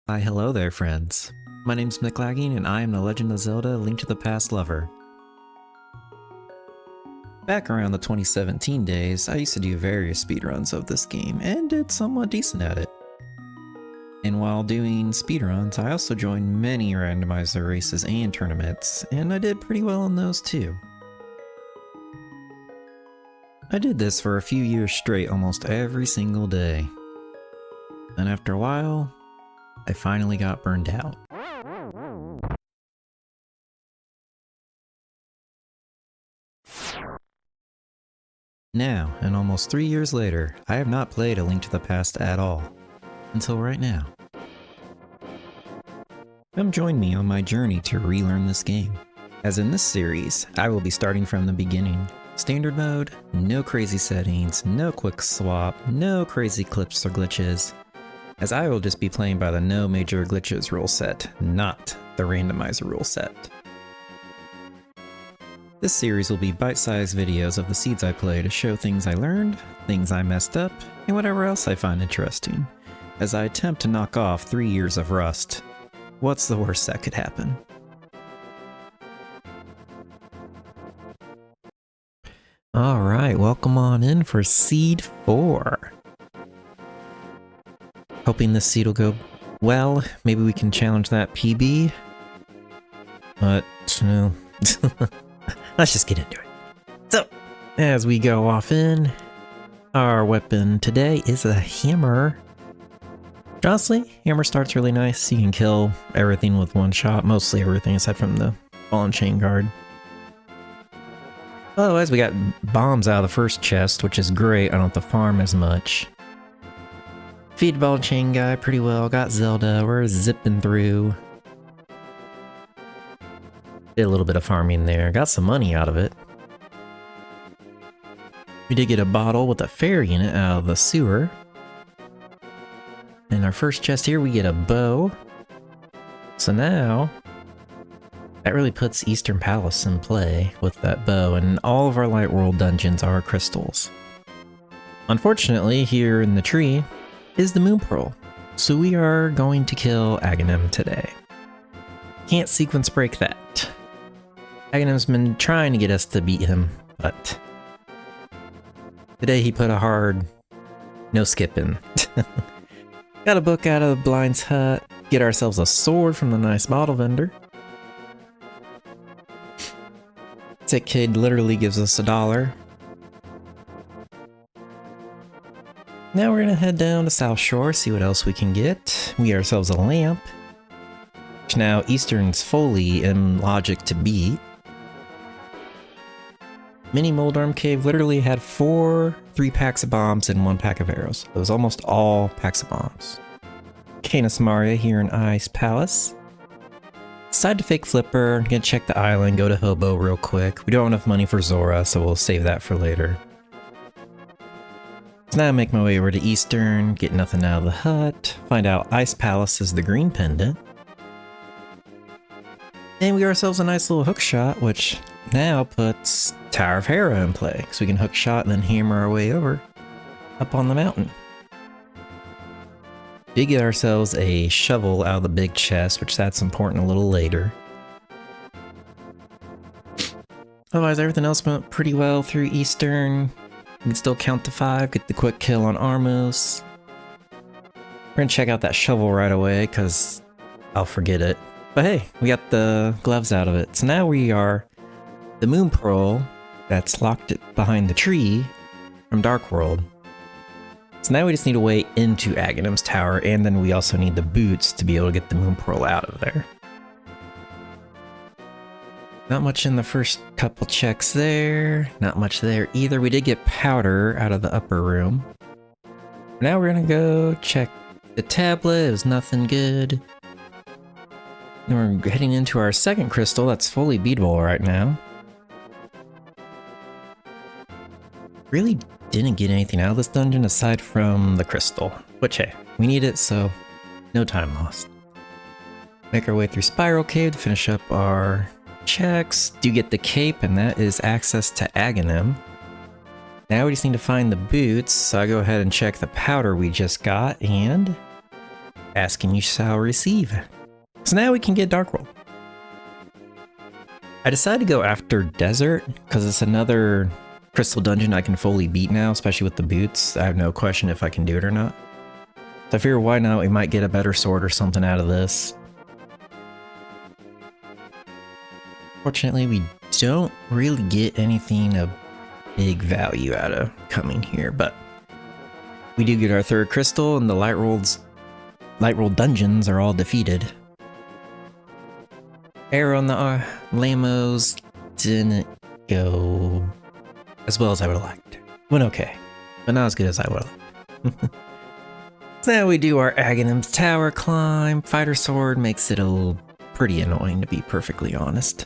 Hi, hello there, friends. My name's McLagging, and I am the Legend of Zelda: Link to the Past lover. Back around the 2017 days, I used to do various speedruns of this game, and did somewhat decent at it. And while doing speedruns, I also joined many randomizer races and tournaments, and I did pretty well in those too. I did this for a few years straight almost every single day. And after a while, I finally got burned out. Now, and almost 3 years later, I have not played A Link to the Past at all. Until right now. Come join me on my journey to relearn this game. As in this series, I will be starting from the beginning. Standard mode, no crazy settings, no quick swap, no crazy clips or glitches. As I will just be playing by the no major glitches rule set, not the randomizer rule set. This series will be bite-sized videos of the seeds I play to show things I learned, things I messed up, and whatever else I find interesting, as I attempt to knock off 3 years of rust. What's the worst that could happen? Alright, welcome on in for Seed 4. Hoping this seed will go well. Maybe we can challenge that PB. But, no. Let's just get into it. So, as we go off in, our weapon today is a hammer. Honestly, hammer starts really nice. You can kill everything with one shot. Mostly everything aside from the ball and chain guard. Otherwise, we got bombs out of the first chest, which is great. I don't have to farm as much. Feed ball and chain guy pretty well. Got Zelda. We're zipping through. Did a little bit of farming there. Got some money out of it. We did get a bottle with a fairy in it out of the sewer. In our first chest here, we get a bow. So now, that really puts Eastern Palace in play with that bow, and all of our Light World dungeons are crystals. Unfortunately, here in the tree is the Moon Pearl, so we are going to kill Aghanim today. Can't sequence break that. Aghanim's been trying to get us to beat him, but today he put a hard no skipping. Got a book out of the Blind's hut, get ourselves a sword from the nice bottle vendor. Sick kid literally gives us $1. Now we're gonna head down to South Shore, see what else we can get. We get ourselves a lamp, which now Eastern's fully in logic to beat. Mini Moldarm Cave literally had 3 packs of bombs and 1 pack of arrows. It was almost all packs of bombs. Canis Maria here in Ice Palace. Decide to fake Flipper, gonna check the island, go to Hobo real quick. We don't have enough money for Zora, so we'll save that for later. So now I make my way over to Eastern, get nothing out of the hut, find out Ice Palace is the green pendant. And we get ourselves a nice little hook shot, which now puts Tower of Hera in play, so we can hook shot and then hammer our way over up on the mountain. We get ourselves a shovel out of the big chest, which that's important a little later. Otherwise, everything else went pretty well through Eastern. We can still count to 5, get the quick kill on Armos. We're gonna check out that shovel right away, because I'll forget it. But hey, we got the gloves out of it. So now we are the Moon Pearl that's locked behind the tree from Dark World. So now we just need a way into Aghanim's tower, and then we also need the boots to be able to get the Moon Pearl out of there. Not much in the first couple checks there. Not much there either. We did get powder out of the upper room. Now we're gonna go check the tablet. It was nothing good. Then we're heading into our second crystal that's fully beatable right now. Really didn't get anything out of this dungeon aside from the crystal, which hey, we need it, so no time lost. Make our way through Spiral Cave to finish up our checks. Do get the cape, and that is access to Aghanim. Now we just need to find the boots, so I go ahead and check the powder we just got, and Ask and you shall receive. So now we can get Dark World. I decided to go after Desert because it's another crystal dungeon I can fully beat now, especially with the boots. I have no question if I can do it or not. So I figure why not, we might get a better sword or something out of this. Fortunately, we don't really get anything of big value out of coming here, but we do get our third crystal and the light world dungeons are all defeated. Arrow on the Lamos didn't go as well as I would have liked. Went okay, but not as good as I would have. So now we do our Aghanim's Tower climb. Fighter sword makes it a little pretty annoying, to be perfectly honest.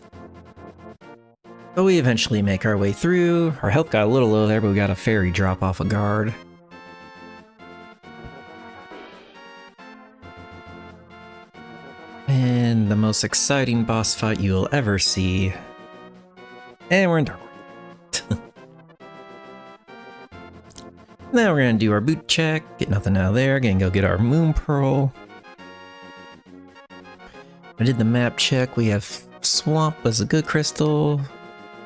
But we eventually make our way through. Our health got a little low there, but we got a fairy drop off a guard. And the most exciting boss fight you will ever see. And we're in Dark World. Now we're gonna do our boot check, get nothing out of there, gonna go get our moon pearl. I did the map check, we have Swamp as a good crystal,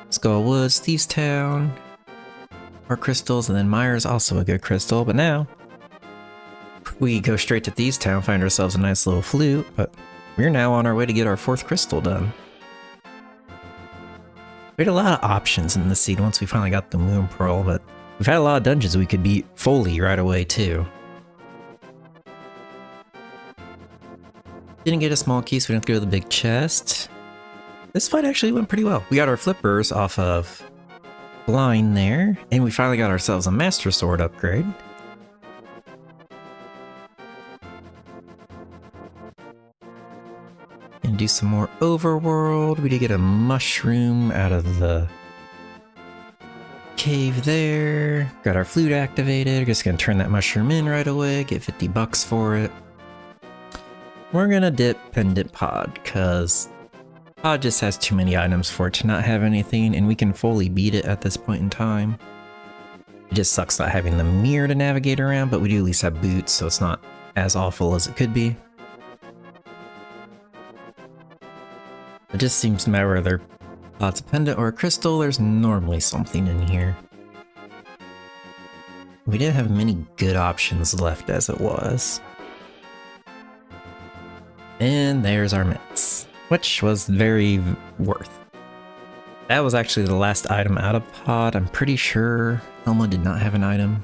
Skull Woods, Thieves Town, our crystals, and then Myers also a good crystal, but now we go straight to Thieves Town, find ourselves a nice little flute, but we're now on our way to get our fourth crystal done. We had a lot of options in this seed once we finally got the moon pearl, but we've had a lot of dungeons we could beat fully right away too. Didn't get a small key, so we didn't have to go to the big chest. This fight actually went pretty well. We got our flippers off of Blind there, and we finally got ourselves a Master Sword upgrade. And do some more overworld. We did get a mushroom out of the cave there. Got our flute activated. We're just gonna turn that mushroom in right away, get 50 bucks for it. We're gonna dip Pendant Pod, because Pod just has too many items for it to not have anything, and we can fully beat it at this point in time. It just sucks not having the mirror to navigate around, but we do at least have boots, so it's not as awful as it could be. It just seems no matter whether Pod's a pendant or a crystal, there's normally something in here. We didn't have many good options left as it was. And there's our mitts, which was very worth. That was actually the last item out of Pod. I'm pretty sure Elma did not have an item.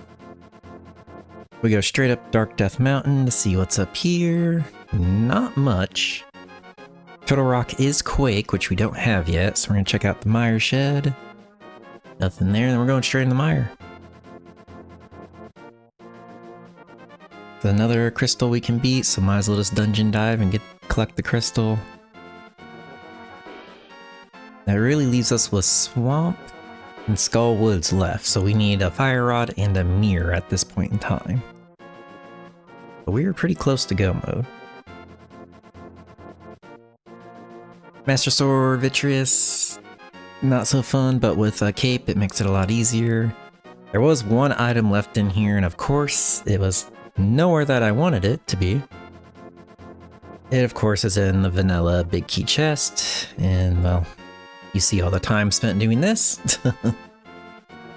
We go straight up Dark Death Mountain to see what's up here. Not much. Turtle Rock is Quake, which we don't have yet, so we're gonna check out the Mire Shed. Nothing there, then we're going straight in the mire. There's another crystal we can beat, so might as well just dungeon dive and collect the crystal. That really leaves us with Swamp and Skull Woods left, so we need a Fire Rod and a mirror at this point in time. But we were pretty close to go mode. Master Sword, Vitreous, not so fun, but with a cape it makes it a lot easier. There was one item left in here, and of course it was nowhere that I wanted it to be. It of course is in the vanilla big key chest, and well, you see all the time spent doing this.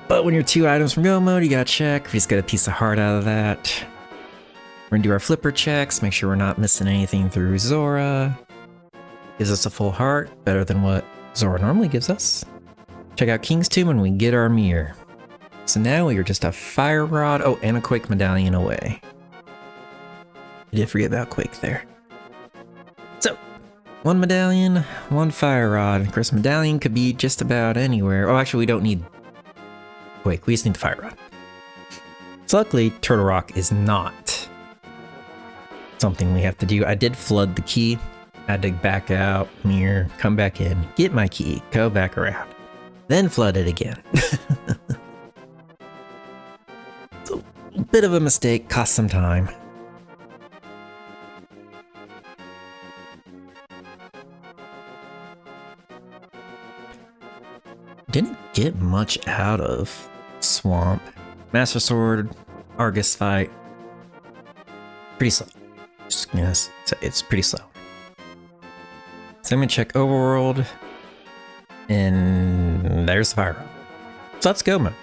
But when you're 2 items from go mode, you gotta check. We just get a piece of heart out of that. We're gonna do our flipper checks, make sure we're not missing anything through Zora. Gives us a full heart, better than what Zora normally gives us. Check out King's Tomb and we get our mirror. So now we are just a Fire Rod, oh, and a Quake medallion away. I did forget about Quake there. So, 1 medallion, 1 Fire Rod. Of course, medallion could be just about anywhere. Oh, actually, we don't need Quake, we just need the Fire Rod. So luckily, Turtle Rock is not something we have to do. I did flood the key. I had to back out, mirror, come back in, get my key, go back around, then flood it again. So, a bit of a mistake, cost some time. Didn't get much out of Swamp. Master Sword, Argus fight, pretty slow. Just gonna say it's pretty slow. So I'm gonna check overworld, and there's the fire route. So let's go, man.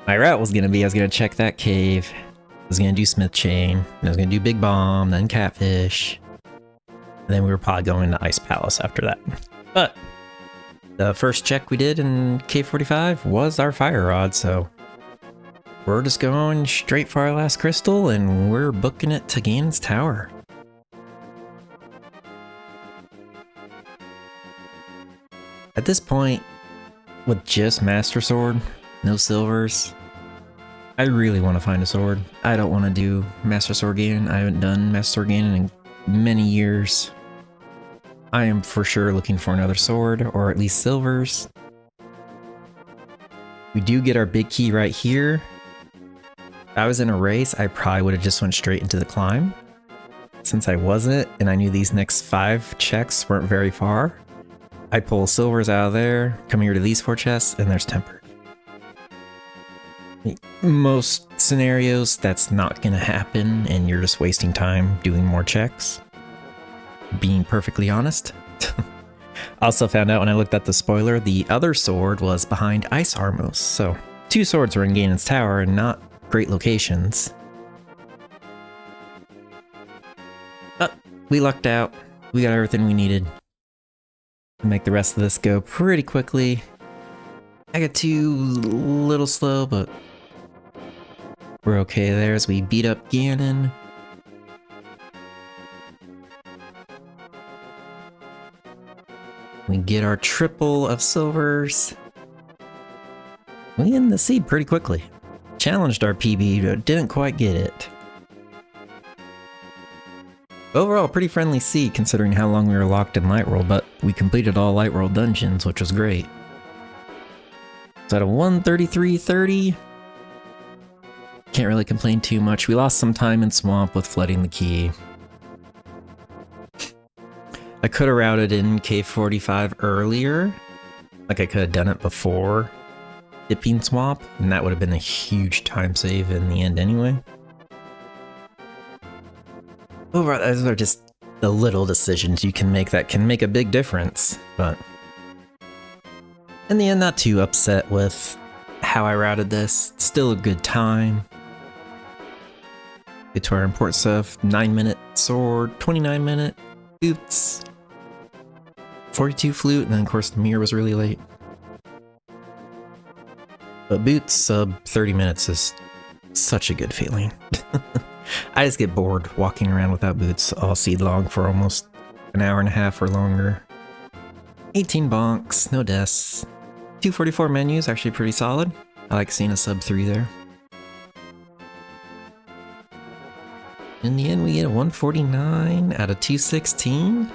My route was gonna be, I was gonna check that cave, I was gonna do smith chain, I was gonna do big bomb, then catfish, and then we were probably going to ice palace after that. But the first check we did in cave 45 was our fire rod, so we're just going straight for our last crystal, and we're booking it to Ganon's tower. At this point, with just Master Sword, no silvers, I really want to find a sword. I don't want to do Master Sword Ganon. I haven't done Master Sword Ganon in many years. I am for sure looking for another sword, or at least silvers. We do get our big key right here. If I was in a race, I probably would have just went straight into the climb. Since I wasn't, and I knew these next 5 checks weren't very far, I pull silvers out of there, come here to these 4 chests, and there's tempered. Most scenarios, that's not gonna happen, and you're just wasting time doing more checks. Being perfectly honest. Also found out when I looked at the spoiler, the other sword was behind Ice Armos, so 2 swords were in Ganon's tower and not great locations. But we lucked out. We got everything we needed to make the rest of this go pretty quickly. I got 2 little slow, but we're okay there as we beat up Ganon. We get our triple of silvers. We end the seed pretty quickly. Challenged our PB, but didn't quite get it. Overall, pretty friendly seed considering how long we were locked in Lightworld, but we completed all Lightworld dungeons, which was great. So at a 133.30, can't really complain too much. We lost some time in Swamp with flooding the key. I could have routed in Cave 45 earlier. Like I could have done it before dipping Swamp, and that would have been a huge time save in the end anyway. Overall, those are just the little decisions you can make that can make a big difference, but in the end, not too upset with how I routed this. Still a good time. Get to our important stuff. 9-minute sword, 29-minute boots, 42 flute, and then of course the mirror was really late. But boots sub 30 minutes is such a good feeling. I just get bored walking around without boots all seed long for almost an hour and a half or longer. 18 bonks, no deaths. 244 menus, actually pretty solid. I like seeing a sub 3 there. In the end, we get a 149 out of 216.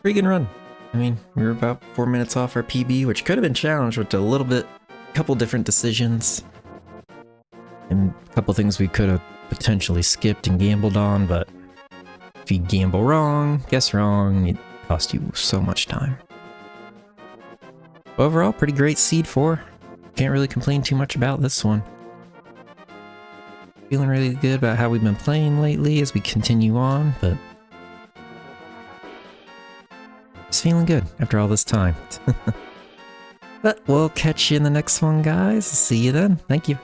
Pretty good run. I mean, we were about 4 minutes off our PB, which could have been challenged with a couple different decisions. And a couple things we could have potentially skipped and gambled on, but if you gamble wrong, guess wrong, it costs you so much time. Overall, pretty great seed 4. Can't really complain too much about this one. Feeling really good about how we've been playing lately as we continue on, but just feeling good after all this time. But we'll catch you in the next one, guys. See you then. Thank you.